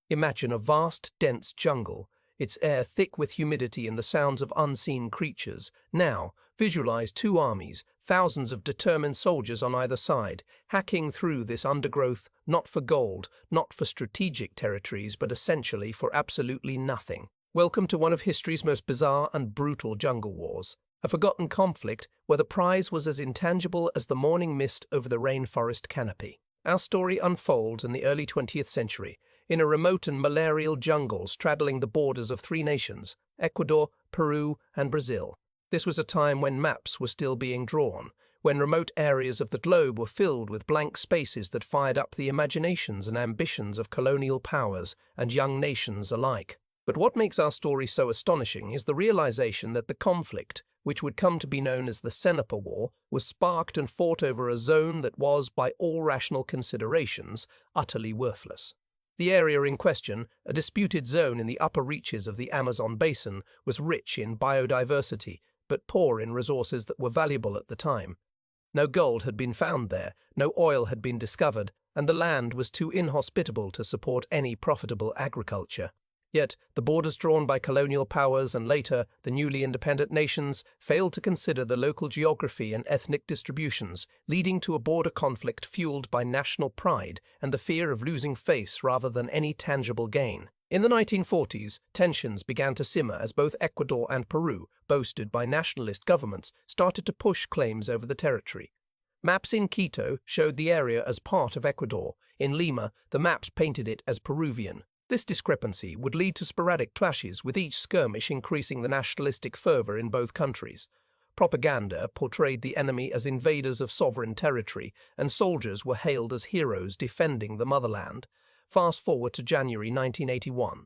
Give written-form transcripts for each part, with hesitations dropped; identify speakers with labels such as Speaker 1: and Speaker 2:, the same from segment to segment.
Speaker 1: Imagine a vast, dense jungle, its air thick with humidity and the sounds of unseen creatures. Now, visualize two armies, thousands of determined soldiers on either side, hacking through this undergrowth, not for gold, not for strategic territories, but essentially for absolutely nothing. Welcome to one of history's most bizarre and brutal jungle wars, a forgotten conflict where the prize was as intangible as the morning mist over the rainforest canopy. Our story unfolds in the early 20th century, in a remote and malarial jungle straddling the borders of three nations, Ecuador, Peru, and Brazil. This was a time when maps were still being drawn, when remote areas of the globe were filled with blank spaces that fired up the imaginations and ambitions of colonial powers and young nations alike. But what makes our story so astonishing is the realization that the conflict, which would come to be known as the Cenepa War, was sparked and fought over a zone that was, by all rational considerations, utterly worthless. The area in question, a disputed zone in the upper reaches of the Amazon basin, was rich in biodiversity, but poor in resources that were valuable at the time. No gold had been found there, no oil had been discovered, and the land was too inhospitable to support any profitable agriculture. Yet, the borders drawn by colonial powers and later the newly independent nations failed to consider the local geography and ethnic distributions, leading to a border conflict fueled by national pride and the fear of losing face rather than any tangible gain. In the 1940s, tensions began to simmer as both Ecuador and Peru, boasted by nationalist governments, started to push claims over the territory. Maps in Quito showed the area as part of Ecuador. In Lima, the maps painted it as Peruvian. This discrepancy would lead to sporadic clashes, with each skirmish increasing the nationalistic fervor in both countries. Propaganda portrayed the enemy as invaders of sovereign territory, and soldiers were hailed as heroes defending the motherland. Fast forward to January 1981.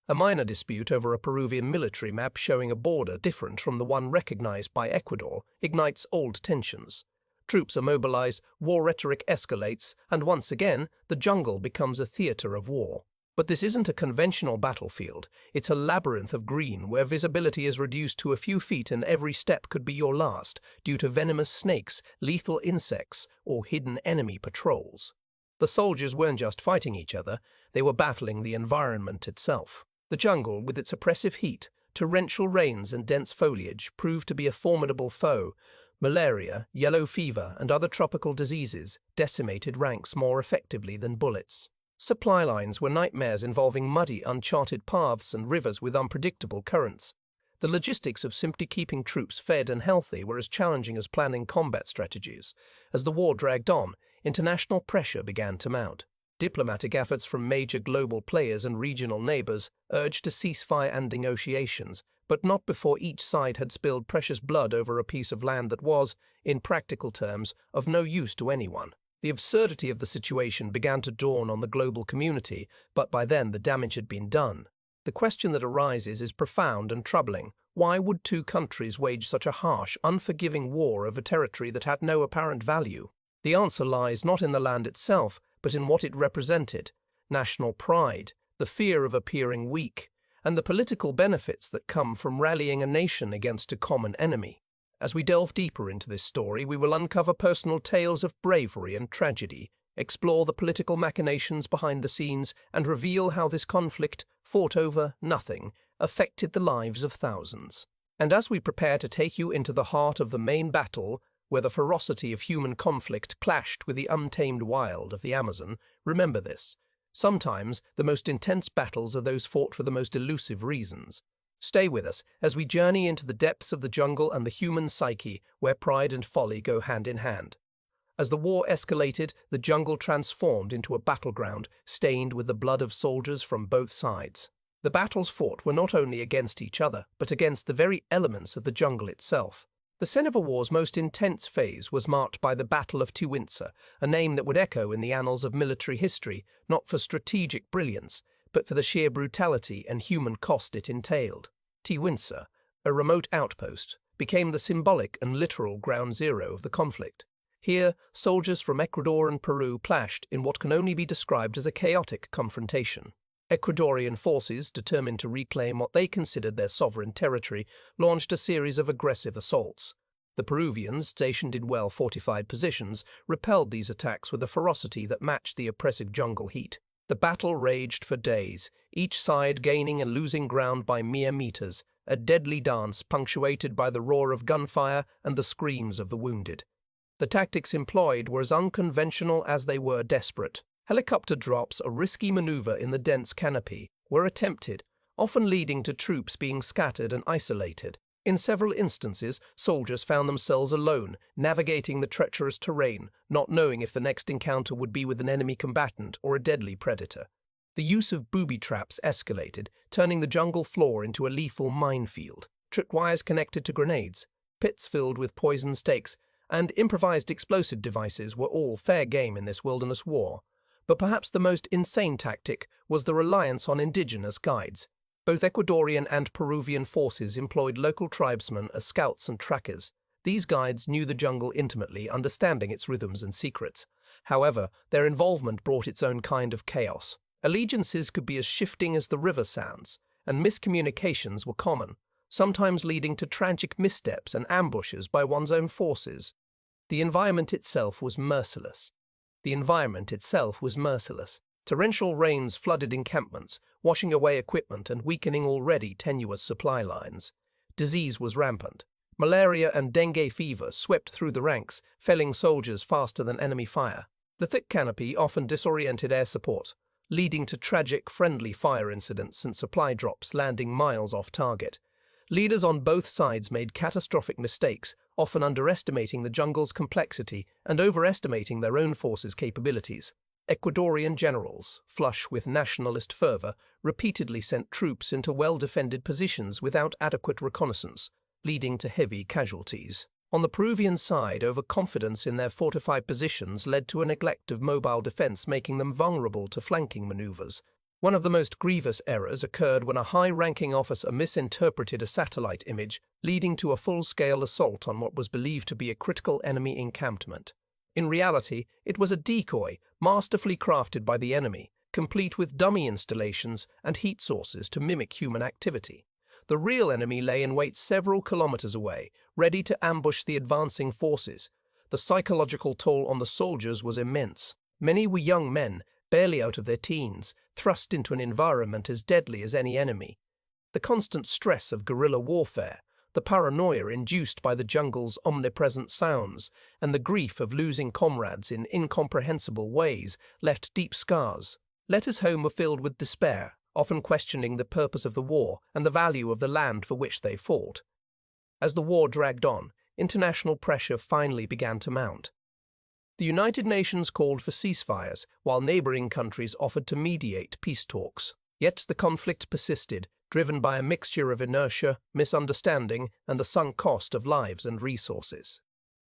Speaker 1: A minor dispute over a Peruvian military map showing a border different from the one recognized by Ecuador ignites old tensions. Troops are mobilized, war rhetoric escalates, and once again, the jungle becomes a theater of war. But this isn't a conventional battlefield. It's a labyrinth of green where visibility is reduced to a few feet and every step could be your last due to venomous snakes, lethal insects, or hidden enemy patrols. The soldiers weren't just fighting each other, they were battling the environment itself. The jungle, with its oppressive heat, torrential rains and dense foliage, proved to be a formidable foe. Malaria, yellow fever, and other tropical diseases decimated ranks more effectively than bullets. Supply lines were nightmares involving muddy, uncharted paths and rivers with unpredictable currents. The logistics of simply keeping troops fed and healthy were as challenging as planning combat strategies. As the war dragged on, international pressure began to mount. Diplomatic efforts from major global players and regional neighbors urged a ceasefire and negotiations, but not before each side had spilled precious blood over a piece of land that was, in practical terms, of no use to anyone. The absurdity of the situation began to dawn on the global community, but by then the damage had been done. The question that arises is profound and troubling. Why would two countries wage such a harsh, unforgiving war over territory that had no apparent value? The answer lies not in the land itself, but in what it represented: national pride, the fear of appearing weak, and the political benefits that come from rallying a nation against a common enemy. As we delve deeper into this story, we will uncover personal tales of bravery and tragedy, explore the political machinations behind the scenes, and reveal how this conflict, fought over nothing, affected the lives of thousands. And as we prepare to take you into the heart of the main battle, where the ferocity of human conflict clashed with the untamed wild of the Amazon, remember this: sometimes the most intense battles are those fought for the most elusive reasons. Stay with us as we journey into the depths of the jungle and the human psyche, where pride and folly go hand in hand. As the war escalated, the jungle transformed into a battleground stained with the blood of soldiers from both sides. The battles fought were not only against each other, but against the very elements of the jungle itself. The Cenepa War's most intense phase was marked by the Battle of Tiwintsa, a name that would echo in the annals of military history, not for strategic brilliance, but for the sheer brutality and human cost it entailed. Tiwintsa, a remote outpost, became the symbolic and literal ground zero of the conflict. Here, soldiers from Ecuador and Peru clashed in what can only be described as a chaotic confrontation. Ecuadorian forces, determined to reclaim what they considered their sovereign territory, launched a series of aggressive assaults. The Peruvians, stationed in well-fortified positions, repelled these attacks with a ferocity that matched the oppressive jungle heat. The battle raged for days, each side gaining and losing ground by mere meters, a deadly dance punctuated by the roar of gunfire and the screams of the wounded. The tactics employed were as unconventional as they were desperate. Helicopter drops, a risky maneuver in the dense canopy, were attempted, often leading to troops being scattered and isolated. In several instances, soldiers found themselves alone, navigating the treacherous terrain, not knowing if the next encounter would be with an enemy combatant or a deadly predator. The use of booby traps escalated, turning the jungle floor into a lethal minefield. Tripwires connected to grenades, pits filled with poison stakes, and improvised explosive devices were all fair game in this wilderness war. But perhaps the most insane tactic was the reliance on indigenous guides. Both Ecuadorian and Peruvian forces employed local tribesmen as scouts and trackers. These guides knew the jungle intimately, understanding its rhythms and secrets. However, their involvement brought its own kind of chaos. Allegiances could be as shifting as the river sounds, and miscommunications were common, sometimes leading to tragic missteps and ambushes by one's own forces. The environment itself was merciless. Torrential rains flooded encampments, washing away equipment and weakening already tenuous supply lines. Disease was rampant. Malaria and dengue fever swept through the ranks, felling soldiers faster than enemy fire. The thick canopy often disoriented air support, leading to tragic friendly fire incidents and supply drops landing miles off target. Leaders on both sides made catastrophic mistakes, often underestimating the jungle's complexity and overestimating their own forces' capabilities. Ecuadorian generals, flush with nationalist fervor, repeatedly sent troops into well-defended positions without adequate reconnaissance, leading to heavy casualties. On the Peruvian side, overconfidence in their fortified positions led to a neglect of mobile defense, making them vulnerable to flanking maneuvers. One of the most grievous errors occurred when a high-ranking officer misinterpreted a satellite image, leading to a full-scale assault on what was believed to be a critical enemy encampment. In reality, it was a decoy, masterfully crafted by the enemy, complete with dummy installations and heat sources to mimic human activity. The real enemy lay in wait several kilometers away, ready to ambush the advancing forces. The psychological toll on the soldiers was immense. Many were young men, barely out of their teens, thrust into an environment as deadly as any enemy. The constant stress of guerrilla warfare, the paranoia induced by the jungle's omnipresent sounds, and the grief of losing comrades in incomprehensible ways left deep scars. Letters home were filled with despair, often questioning the purpose of the war and the value of the land for which they fought. As the war dragged on, international pressure finally began to mount. The United Nations called for ceasefires, while neighboring countries offered to mediate peace talks. Yet the conflict persisted, driven by a mixture of inertia, misunderstanding, and the sunk cost of lives and resources.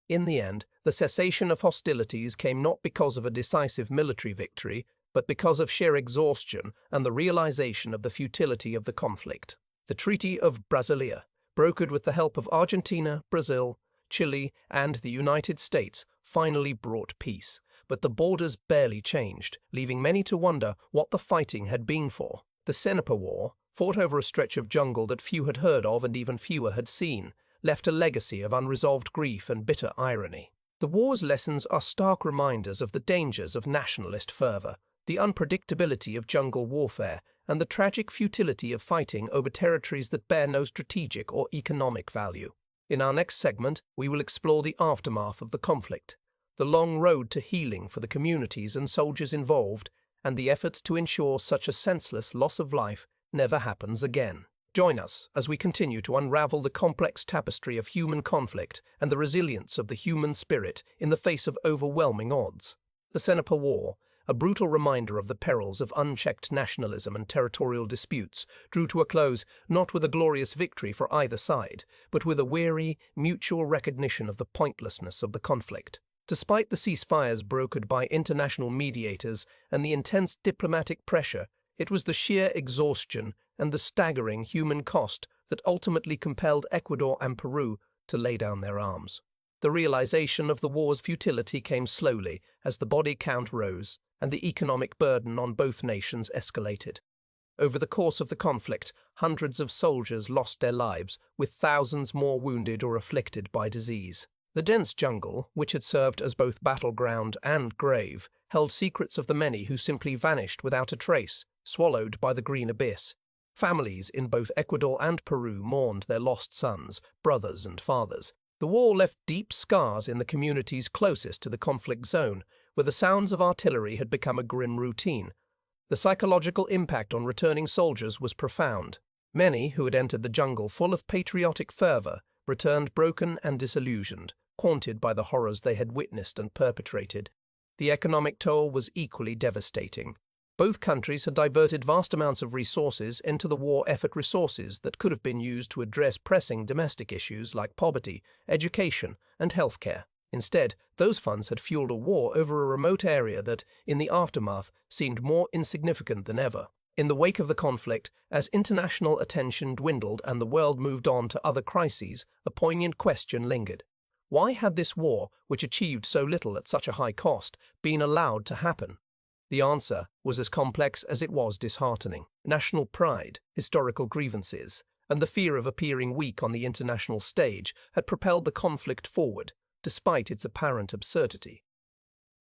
Speaker 1: In the end, the cessation of hostilities came not because of a decisive military victory, but because of sheer exhaustion and the realization of the futility of the conflict. The Treaty of Brasilia, brokered with the help of Argentina, Brazil, Chile, and the United States, finally brought peace, but the borders barely changed, leaving many to wonder what the fighting had been for. The Cenepa War, fought over a stretch of jungle that few had heard of and even fewer had seen, left a legacy of unresolved grief and bitter irony. The war's lessons are stark reminders of the dangers of nationalist fervor, the unpredictability of jungle warfare, and the tragic futility of fighting over territories that bear no strategic or economic value. In our next segment, we will explore the aftermath of the conflict, the long road to healing for the communities and soldiers involved, and the efforts to ensure such a senseless loss of life never happens again. Join us as we continue to unravel the complex tapestry of human conflict and the resilience of the human spirit in the face of overwhelming odds. The Cenepa War, a brutal reminder of the perils of unchecked nationalism and territorial disputes, drew to a close not with a glorious victory for either side, but with a weary, mutual recognition of the pointlessness of the conflict. Despite the ceasefires brokered by international mediators and the intense diplomatic pressure, it was the sheer exhaustion and the staggering human cost that ultimately compelled Ecuador and Peru to lay down their arms. The realization of the war's futility came slowly as the body count rose and the economic burden on both nations escalated. Over the course of the conflict, hundreds of soldiers lost their lives, with thousands more wounded or afflicted by disease. The dense jungle, which had served as both battleground and grave, held secrets of the many who simply vanished without a trace, swallowed by the green abyss. Families in both Ecuador and Peru mourned their lost sons, brothers, and fathers. The war left deep scars in the communities closest to the conflict zone, where the sounds of artillery had become a grim routine. The psychological impact on returning soldiers was profound. Many who had entered the jungle full of patriotic fervor returned broken and disillusioned, haunted by the horrors they had witnessed and perpetrated. The economic toll was equally devastating. Both countries had diverted vast amounts of resources into the war effort, resources that could have been used to address pressing domestic issues like poverty, education, and healthcare. Instead, those funds had fueled a war over a remote area that, in the aftermath, seemed more insignificant than ever. In the wake of the conflict, as international attention dwindled and the world moved on to other crises, a poignant question lingered. Why had this war, which achieved so little at such a high cost, been allowed to happen? The answer was as complex as it was disheartening. National pride, historical grievances, and the fear of appearing weak on the international stage had propelled the conflict forward, despite its apparent absurdity.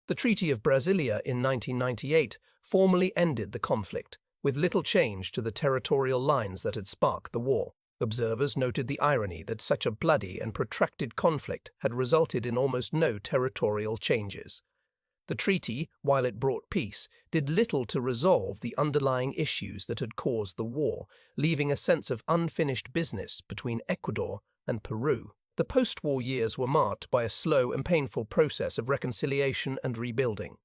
Speaker 1: The Treaty of Brasilia in 1998 formally ended the conflict, with little change to the territorial lines that had sparked the war. Observers noted the irony that such a bloody and protracted conflict had resulted in almost no territorial changes. The treaty, while it brought peace, did little to resolve the underlying issues that had caused the war, leaving a sense of unfinished business between Ecuador and Peru. The post-war years were marked by a slow and painful process of reconciliation and rebuilding.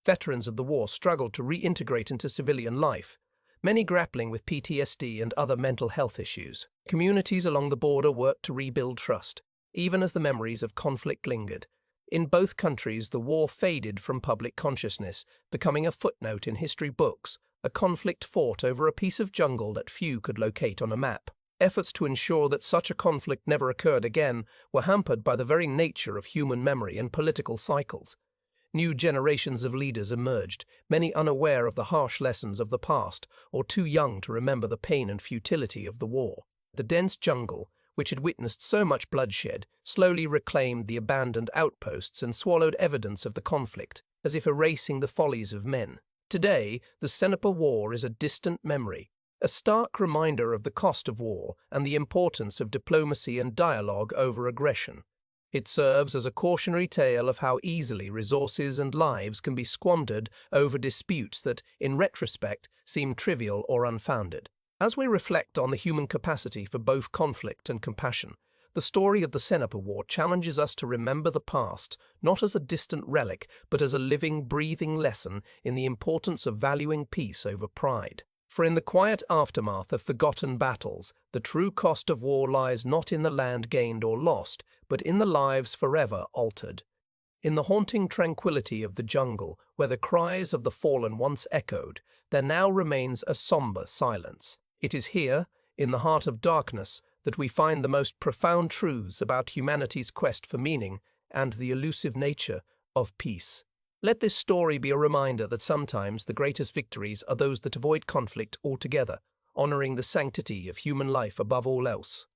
Speaker 1: Veterans of the war struggled to reintegrate into civilian life, many grappling with PTSD and other mental health issues. Communities along the border worked to rebuild trust, even as the memories of conflict lingered. In both countries, the war faded from public consciousness, becoming a footnote in history books, a conflict fought over a piece of jungle that few could locate on a map. Efforts to ensure that such a conflict never occurred again were hampered by the very nature of human memory and political cycles. New generations of leaders emerged, many unaware of the harsh lessons of the past or too young to remember the pain and futility of the war. The dense jungle, which had witnessed so much bloodshed, slowly reclaimed the abandoned outposts and swallowed evidence of the conflict, as if erasing the follies of men. Today, the Cenepa War is a distant memory, a stark reminder of the cost of war and the importance of diplomacy and dialogue over aggression. It serves as a cautionary tale of how easily resources and lives can be squandered over disputes that, in retrospect, seem trivial or unfounded. As we reflect on the human capacity for both conflict and compassion, the story of the Cenepa War challenges us to remember the past not as a distant relic, but as a living, breathing lesson in the importance of valuing peace over pride. For in the quiet aftermath of forgotten battles, the true cost of war lies not in the land gained or lost, but in the lives forever altered. In the haunting tranquility of the jungle, where the cries of the fallen once echoed, there now remains a somber silence. It is here, in the heart of darkness, that we find the most profound truths about humanity's quest for meaning and the elusive nature of peace. Let this story be a reminder that sometimes the greatest victories are those that avoid conflict altogether, honoring the sanctity of human life above all else.